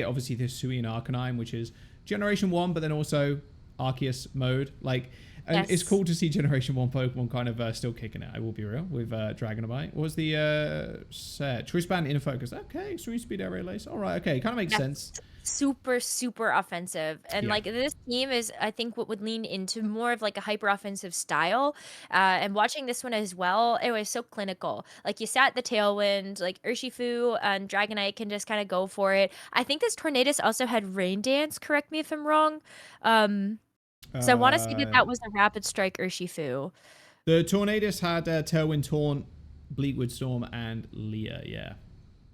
obviously the Sui and Arcanine, which is Generation 1, but then also Arceus mode. Like, and it's Yes. cool to see Generation 1 Pokemon kind of still kicking it, I will be real, with Dragonite. What was the set? Choice Band Inner Focus. Okay, Extreme Speed Area Lace. All right, okay, kind of makes Yes. sense. Super, super offensive. And Yeah. like this team is, I think, what would lean into more of like a hyper offensive style. And watching this one as well, it was so clinical. Like you sat the Tailwind, like Urshifu and Dragonite can just kind of go for it. I think this Tornadus also had Rain Dance, correct me if I'm wrong. Um, so I want to say that Uh, that was a Rapid Strike Urshifu. the Tornadus had Tailwind, Taunt, Bleakwood Storm, and Leer. Yeah.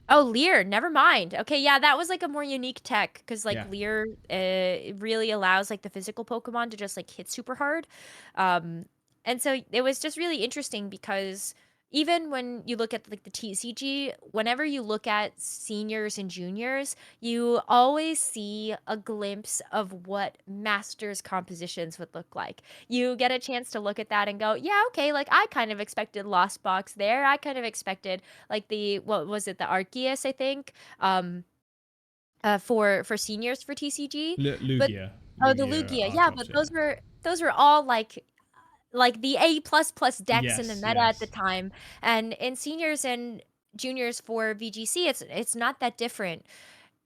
Oh, Leer, never mind. Okay, yeah, that was like a more unique tech because like Yeah. Leer it really allows like the physical Pokemon to just like hit super hard. Um, and so it was just really interesting because even when you look at like the TCG, whenever you look at seniors and juniors, you always see a glimpse of what Masters compositions would look like. You get a chance to look at that and go, yeah, okay, like I kind of expected Lost Box there. I kind of expected like the what was it, the Arceus, I think, um, for seniors for TCG. But Lugia. oh, the Lugia Lugia, yeah, Arctops, but yeah. those were all like the A++ decks in the Yes, meta at the yes. time. And in seniors and juniors for VGC, it's not that different.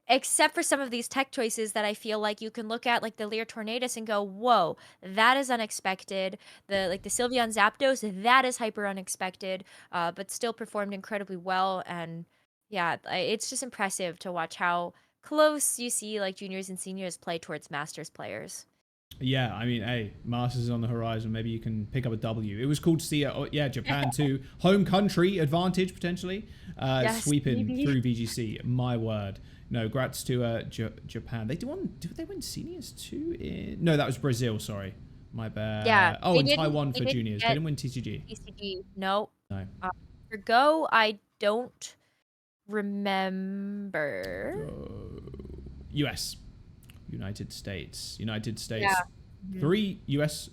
Except for some of these tech choices that I feel like you can look at, like the Leer Tornadus, and go, "Whoa, that is unexpected." The Sylveon Zapdos, that is hyper unexpected, but still performed incredibly well. And yeah, it's just impressive to watch how close you see like juniors and seniors play towards Masters players. Yeah, I mean, hey, Masters is on the horizon. Maybe you can pick up a W. It was cool to see, yeah, Japan too. Home country advantage potentially, Yes, sweeping maybe. through VGC. My word. No, grats to Japan. Did they win seniors too? No, that was Brazil. Sorry, my Yeah, bad. Oh, they and didn't. Taiwan They for didn't juniors. They get didn't win TCG. TCG. No. No. Uh, for Go, I don't remember. Go. US. United States. United States. Yeah. Mhm. 3 US,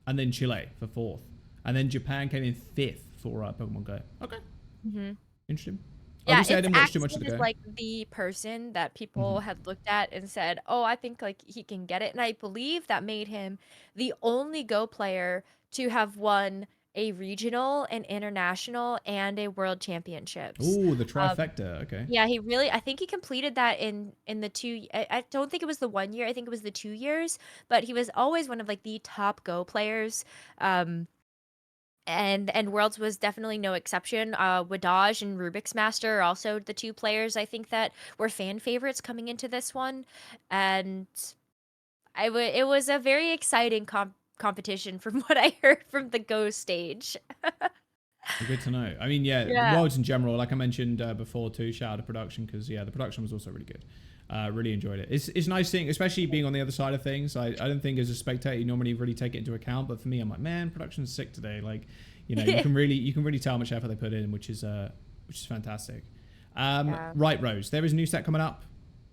and then Chile for 4th, and then Japan came in 5th for Pokemon Go. Okay, Mhm. interesting. Yeah, Obviously, I it's didn't watch too much of Axton the is Go. like the person that Hmm. people had looked at and said, "Oh, I think like he can get it." And I believe that made him the only Go player to have won a regional, an international, and a world championships. Oh, the Um, trifecta. Okay. yeah, he really I think he completed that in the two I don't think it was the 1 year, I think it was the 2 years, but he was always one of like the top Go players. Um and Worlds was definitely no exception. Wadaj and Rubik's Master are also the two players I think that were fan favorites coming into this one, and it was a very exciting competition from what I heard from the Go stage. Well, good to know. I mean, yeah, the Yeah. worlds in general, like I mentioned before too, shout out to production because, yeah, the production was also really good. Really enjoyed it. It's nice seeing, especially being on the other side of things. I don't think as a spectator you normally really take it into account, but for me, I'm like, man, production's sick today. Like, you can really tell how much effort they put in, which is fantastic. Yeah. Right, Rose, there is a new set coming up.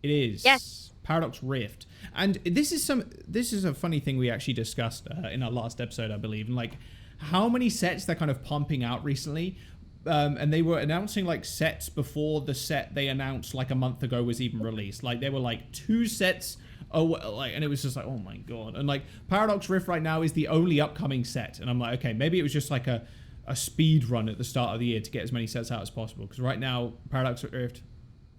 It Yes. is Paradox Rift, and this is a funny thing we actually discussed in our last episode, I believe, and like how many sets they're kind of pumping out recently. And they were announcing like sets before the set they announced like a month ago was even released. Like they were like 2 sets. Oh, like, and it was just like, oh my god. And like Paradox Rift right now is the only upcoming set, and I'm like, okay, maybe it was just like a speed run at the start of the year to get as many sets out as possible. Because right now, Paradox Rift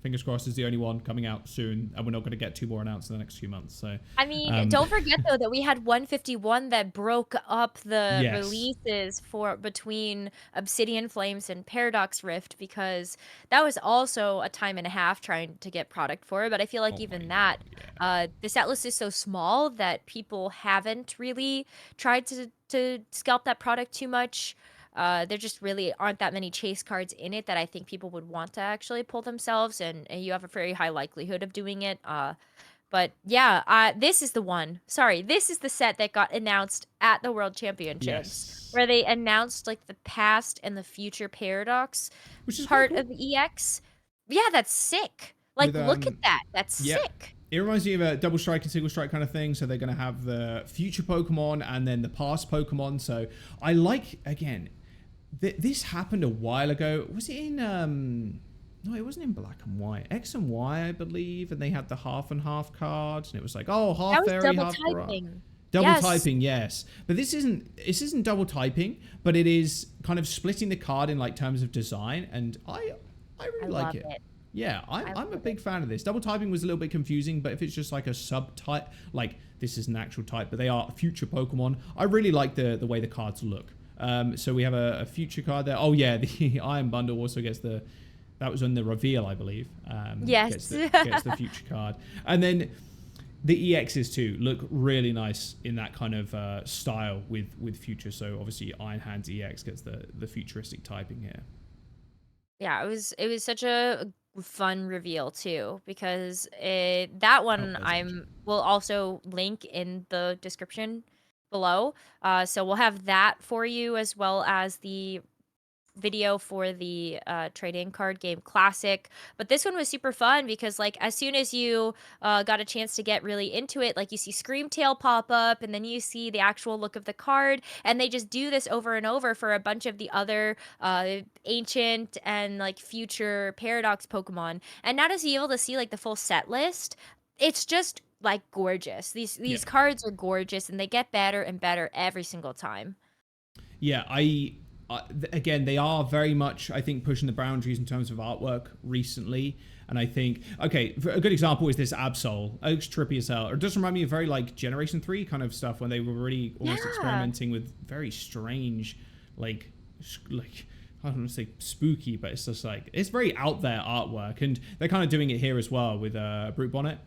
fingers crossed, is the only one coming out soon, and we're not going to get 2 more announced in the next few months. So, I mean, don't forget though that we had 151 that broke up the yes. releases for between Obsidian Flames and Paradox Rift because that was also a time and a half trying to get product for it. But I feel like Oh my even god, that, yeah. the set list is so small that people haven't really tried to scalp that product too much. There just really aren't that many chase cards in it that I think people would want to actually pull themselves, and you have a very high likelihood of doing it. But yeah, this is the one. Sorry, this is the set that got announced at the World Championships, Yes. where they announced like the past and the future paradox Which is quite part cool. of the EX. Yeah, that's sick. Like, With look at that. That's yeah. sick. It reminds me of a double strike and single strike kind of thing. So they're going to have the future Pokemon and then the past Pokemon. So I like, again, this happened a while ago. Was it in no, it wasn't in Black and White. X and Y, I believe, and they had the half and half cards, and it was like, oh, That half was fairy, double half grass. typing. Double Yes, typing, yes. But this isn't double typing, but it is kind of splitting the card in like terms of design, and I I really like love it. it. Yeah, I I'm a love big it. fan of this. Double typing was a little bit confusing, but if it's just like a subtype, like this is an actual type, but they are future Pokemon, I really like the way the cards look. So we have a future card there. Oh yeah, the Iron Bundle also gets that was on the reveal, I believe. Yes. Gets the future card, and then the EXs too look really nice in that kind of style with future. So obviously Iron Hands EX gets the futuristic typing here. Yeah, it was such a fun reveal too because that Oh, one there's ancient. I'm will also link in the description below. So we'll have that for you as well as the video for the trading card game classic. But this one was super fun because like as soon as you got a chance to get really into it, like you see Screamtail pop up and then you see the actual look of the card, and they just do this over and over for a bunch of the other ancient and like future paradox Pokemon. And now to be able to see like the full set list, it's just like gorgeous. Yeah. These cards are gorgeous and they get better and better every single time. Yeah, again, they are very much, I think, pushing the boundaries in terms of artwork recently. And I think, okay, a good example is this Absol. It looks trippy as hell. It does remind me of very like Generation 3 kind of stuff when they were really almost Yeah. experimenting with very strange, like I don't want to say spooky, but it's just like, it's very out there artwork. And they're kind of doing it here as well with Brute Bonnet.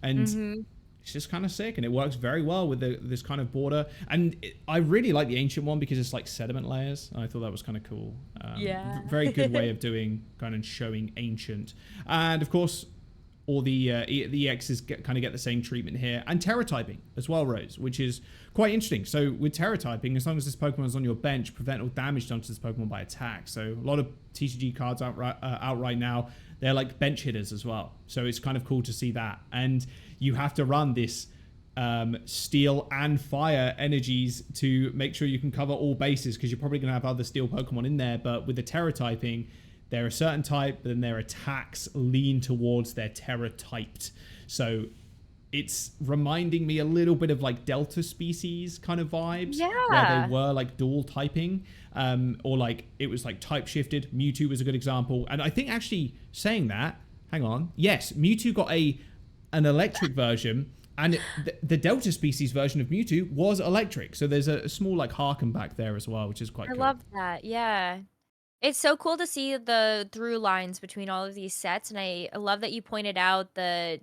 And Mhm. it's just kind of sick, and it works very well with this kind of border. And I really like the ancient one because it's like sediment layers. I thought that was kind of cool. Yeah. Very good way of doing kind of showing ancient. And of course, all the EXs kind of get the same treatment here, and Terra typing as well, Rose, which is quite interesting. So with Terra typing, as long as this Pokemon is on your bench, prevent all damage done to this Pokemon by attack. So a lot of TCG cards out right now, they're like bench hitters as well. So it's kind of cool to see that. And you have to run this steel and fire energies to make sure you can cover all bases, because you're probably going to have other steel Pokemon in there. But with the Terra typing, they're a certain type, but then their attacks lean towards their Terra typed. So it's reminding me a little bit of like Delta species kind of vibes, where they Yeah. were like dual typing, or like it was like type shifted. Mewtwo was a good example. And I think actually saying that, hang on, yes, Mewtwo got an electric version, and the Delta species version of Mewtwo was electric. So there's a small like harken back there as well, which is quite I cool. love that. Yeah. It's so cool to see the through lines between all of these sets, and I love that you pointed out the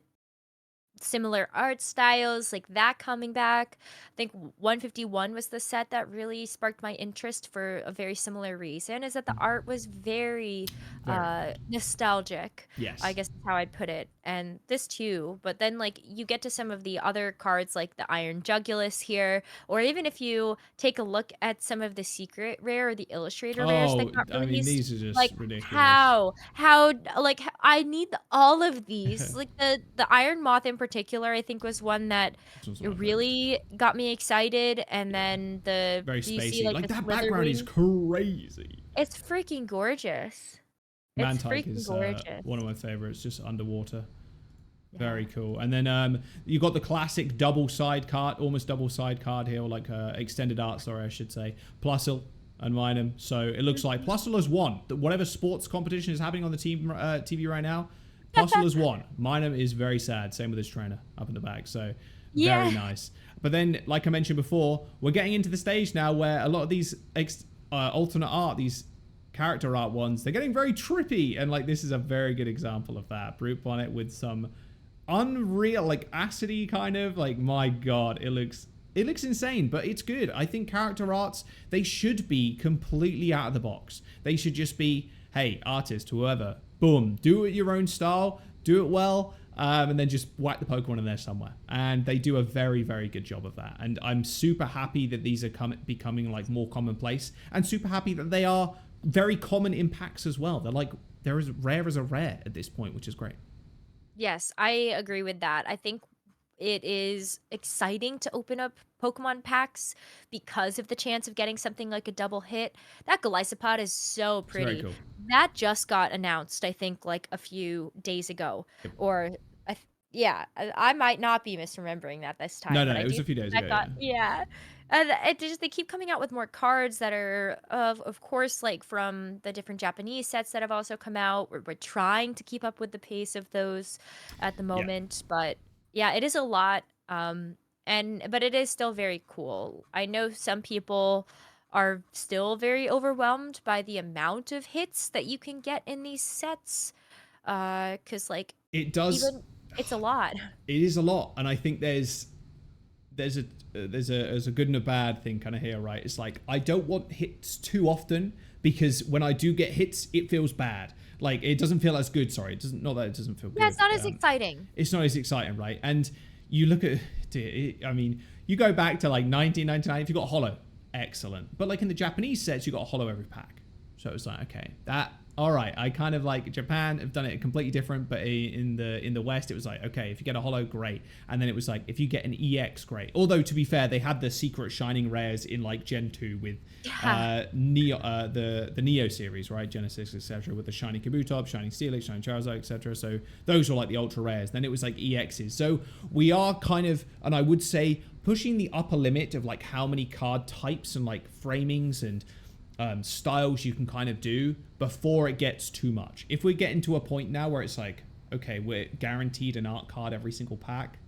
similar art styles, like that coming back. I think 151 was the set that really sparked my interest for a very similar reason, is that the art was very Very. nostalgic. I Yes. guess is how I'd put it. And this too, but then like you get to some of the other cards like the Iron Jugulus here, or even if you take a look at some of the secret rare or the illustrator rares that Oh, got I mean, released, these are like just ridiculous. how like I need all of these. Like the Iron Moth in particular, I think was one that This one's one of my favorites. really got me excited. And Yeah. then the Very do you see spacey. like Like the that background is Slitherwing? crazy. It's freaking gorgeous. It's Mantike freaking is gorgeous. one of my favorites, just underwater. Yeah. Very cool. And then you got the classic double side card, almost double side card here, or like extended art, sorry, I should say. Plusle and Minum. So it looks like Mhm. Plusle has won. Whatever sports competition is happening on the team TV right now, Hustler's one. Minor is very sad. Same with his trainer up in the back. So very Yeah. nice. But then, like I mentioned before, we're getting into the stage now where a lot of these alternate art, these character art ones, they're getting very trippy. And like this is a very good example of that. Brute Bonnet with some unreal, like acidy kind of, like, my God, it looks insane, but it's good. I think character arts, they should be completely out of the box. They should just be, hey, artist, whoever, boom, do it your own style, do it well, and then just whack the Pokemon in there somewhere. And they do a very, very good job of that. And I'm super happy that these are becoming like more commonplace, and super happy that they are very common in packs as well. They're as rare as a rare at this point, which is great. Yes, I agree with that. I think it is exciting to open up Pokemon packs because of the chance of getting something like a double hit. That Golisopod is so It's very pretty. cool. That just got announced, I think, like a few days ago. Yep. Or, yeah, I might not be misremembering that this time, No, but I it was do a few think days that ago, got, yeah. yeah. And they keep coming out with more cards that are, of course, like from the different Japanese sets that have also come out. We're trying to keep up with the pace of those at the Yeah. moment, but yeah, it is a lot. But it is still very cool. I know some people are still very overwhelmed by the amount of hits that you can get in these sets. 'Cause like It does. even it's a lot. It is a lot, and I think there's a good and a bad thing kind of here, right? It's like, I don't want hits too often, because when I do get hits, it feels bad. Like, it doesn't feel as good. Sorry, it doesn't. Not that it doesn't feel good. Yeah, it's not but, as exciting. It's not as exciting, right? And you look at, I mean, you go back to like 1999. If you got holo, excellent. But like in the Japanese sets, you got a holo every pack. So it's like, okay, that, all right. I kind of like Japan have done it completely different, but in the West, it was like, okay, if you get a holo, great. And then it was like, if you get an EX, great. Although, to be fair, they had the secret shining rares in like Gen 2 with Neo, the Neo series, right? Genesis, etc., with the shiny Kabutops, shining Steelix, shining Charizard, etc. So those were like the ultra rares. Then it was like EXs. So we are kind of, and I would say, pushing the upper limit of like how many card types and like framings and styles you can kind of do before it gets too much. If we're getting to a point now where it's like, okay, we're guaranteed an art card every single pack,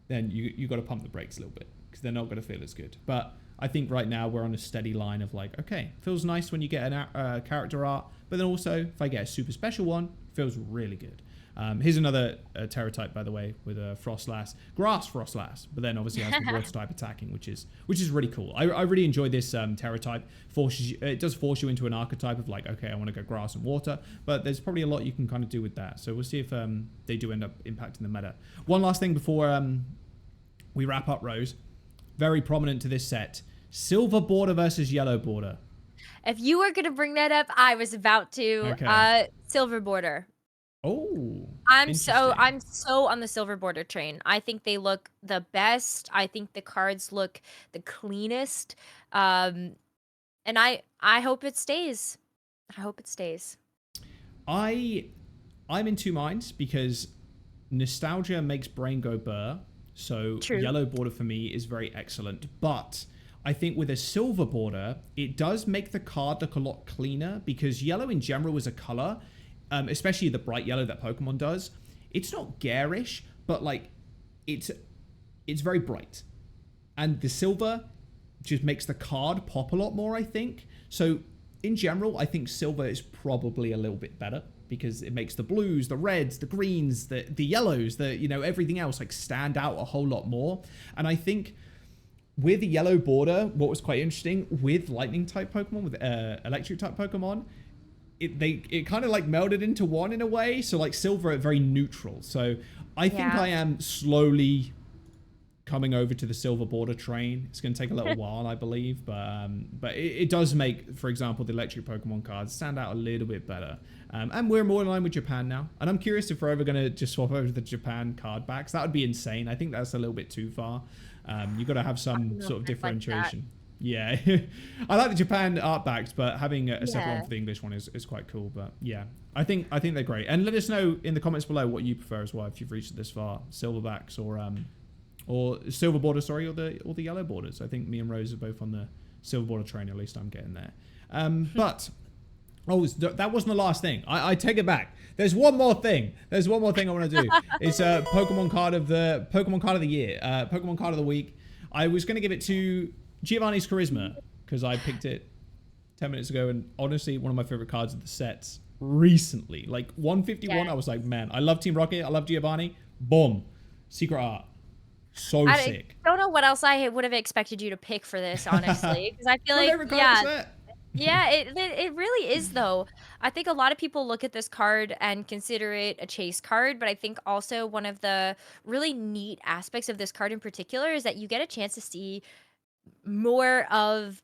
then you got to pump the brakes a little bit, because they're not going to feel as good. But I think right now we're on a steady line of like, okay, feels nice when you get an character art, but then also if I get a super special one, feels really good. Here's another Terra type, by the way, with a Frostlass, Grass Frostlass, but then obviously has the Water type attacking, which is really cool. I really enjoy this Terra type. It does force you into an archetype of like, okay, I want to go Grass and Water, but there's probably a lot you can kind of do with that. So we'll see if they do end up impacting the meta. One last thing before we wrap up, Rose. Very prominent to this set: silver border versus yellow border. If you were gonna bring that up, I was about to. Okay. Silver border. Oh, I'm so on the silver border train. I think they look the best. I think the cards look the cleanest. And I hope it stays. I hope it stays. I'm in two minds, because nostalgia makes brain go burr. So True. Yellow border for me is very excellent, but I think with a silver border, it does make the card look a lot cleaner, because yellow in general is a color, especially the bright yellow that Pokemon does. It's not garish, but like it's very bright. And the silver just makes the card pop a lot more, I think. So in general, I think silver is probably a little bit better, because it makes the blues, the reds, the greens, the yellows, everything else like stand out a whole lot more. And I think with the yellow border, what was quite interesting with lightning type Pokemon, with electric type Pokemon, it kind of like melded into one in a way. So like silver are very neutral. So I think I am slowly coming over to the silver border train. It's going to take a little while, I believe, but it does make, for example, the electric Pokemon cards stand out a little bit better. And we're more in line with Japan now. And I'm curious if we're ever going to just swap over to the Japan card backs. That would be insane. I think that's a little bit too far. You've got to have some sort of differentiation. Like, yeah, I like the Japan art backs, but having a separate one for the English one is quite cool. But yeah, I think they're great. And let us know in the comments below what you prefer as well, if you've reached this far: silverbacks or silver border, sorry, or the yellow borders. I think me and Rose are both on the silver border train. At least I'm getting there. But Oh, that wasn't the last thing. I take it back. There's one more thing. There's one more thing I want to do. It's a Pokemon card of the year, Pokemon card of the week. I was going to give it to Giovanni's Charisma because I picked it 10 minutes ago, and honestly, one of my favorite cards of the sets recently. Like 151, I was like, man, I love Team Rocket. I love Giovanni. Boom, secret art. So sick. I don't know what else I would have expected you to pick for this, honestly, because I feel My like, favorite card of the set. yeah, it really is though. I think a lot of people look at this card and consider it a chase card, but I think also one of the really neat aspects of this card in particular is that you get a chance to see more of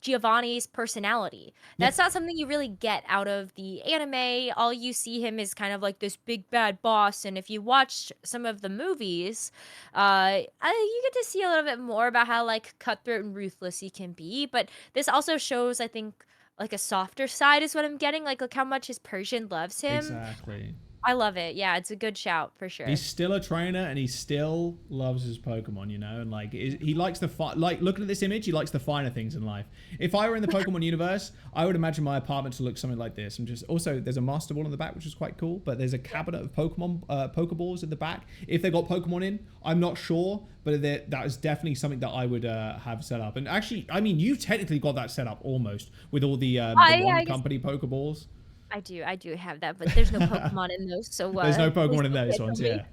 Giovanni's personality. That's not something you really get out of the anime. All you see him is kind of like this big bad boss. And if you watch some of the movies, you get to see a little bit more about how like cutthroat and ruthless he can be. But this also shows, I think, like a softer side is what I'm getting. Like, look how much his Persian loves him. Exactly. I love it. Yeah, it's a good shout for sure. He's still a trainer and he still loves his Pokemon, you know, and like he likes the like looking at this image, he likes the finer things in life. If I were in the Pokemon universe, I would imagine my apartment to look something like this. And just also there's a Master Ball in the back, which is quite cool, but there's a cabinet of Pokemon Pokeballs in the back. If they got Pokemon in, I'm not sure, but that is definitely something that I would have set up. And actually, I mean, you've technically got that set up almost with all the one company Pokeballs. I do have that, but there's no Pokemon in those, so there's no Pokemon in those ones, yeah.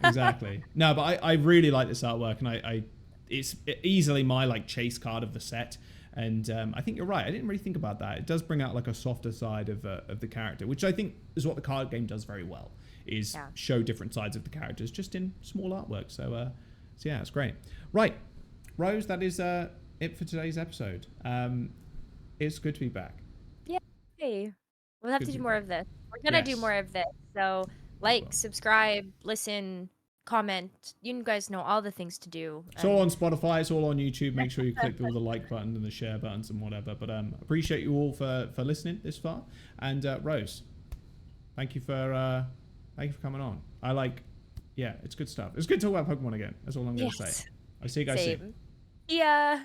Exactly. No, but I really like this artwork, and it's easily my like chase card of the set. And I think you're right. I didn't really think about that. It does bring out like a softer side of the character, which I think is what the card game does very well. Is show different sides of the characters just in small artwork. So yeah, it's great. Right, Rose, that is it for today's episode. It's good to be back. Yeah. Hey. We'll have to do more of this. We're going to do more of this. So, like, subscribe, listen, comment. You guys know all the things to do. It's all on Spotify. It's all on YouTube. Make sure you click all the like button and the share buttons and whatever. But appreciate you all for listening this far. And Rose, thank you for coming on. Yeah, it's good stuff. It's good to talk about Pokemon again. That's all I'm going to say. I'll see you guys soon. Yeah.